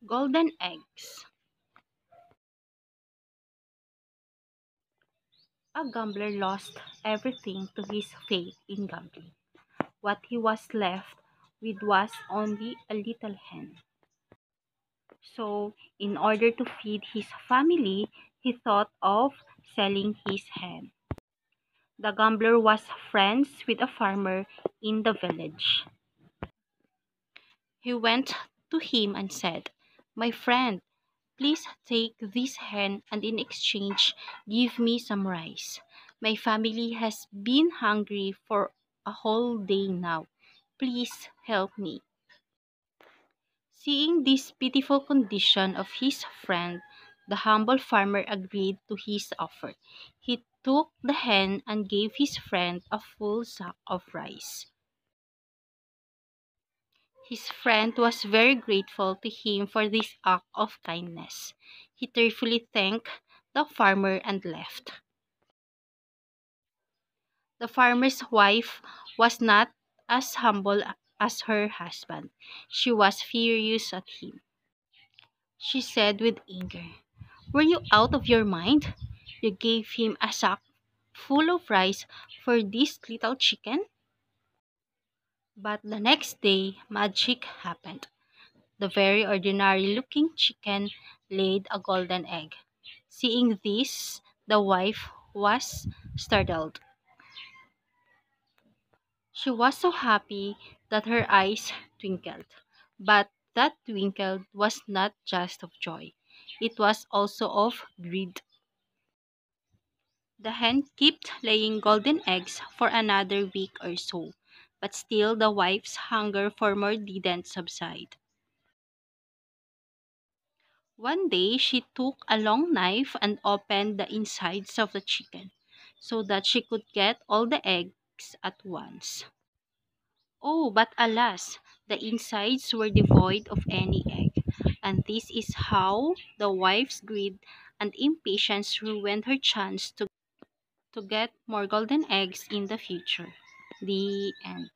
Golden eggs. A gambler lost everything to his faith in gambling. What he was left with was only a little hen. So, in order to feed his family, he thought of selling his hen. The gambler was friends with a farmer in the village. He went to him and said, "My friend, please take this hen and in exchange give me some rice. My family has been hungry for a whole day now. Please help me." Seeing this pitiful condition of his friend, the humble farmer agreed to his offer. He took the hen and gave his friend a full sack of rice. His friend was very grateful to him for this act of kindness. He tearfully thanked the farmer and left. The farmer's wife was not as humble as her husband. She was furious at him. She said with anger, "Were you out of your mind? You gave him a sack full of rice for this little chicken?" But the next day, magic happened. The very ordinary looking chicken laid a golden egg. Seeing this, the wife was startled. She was so happy that her eyes twinkled. But that twinkle was not just of joy, it was also of greed. The hen kept laying golden eggs for another week or so, but still the wife's hunger for more didn't subside. One day she took a long knife and opened the insides of the chicken so that she could get all the eggs at once. Oh, but alas, the insides were devoid of any egg, and this is how the wife's greed and impatience ruined her chance to get more golden eggs in the future. The end.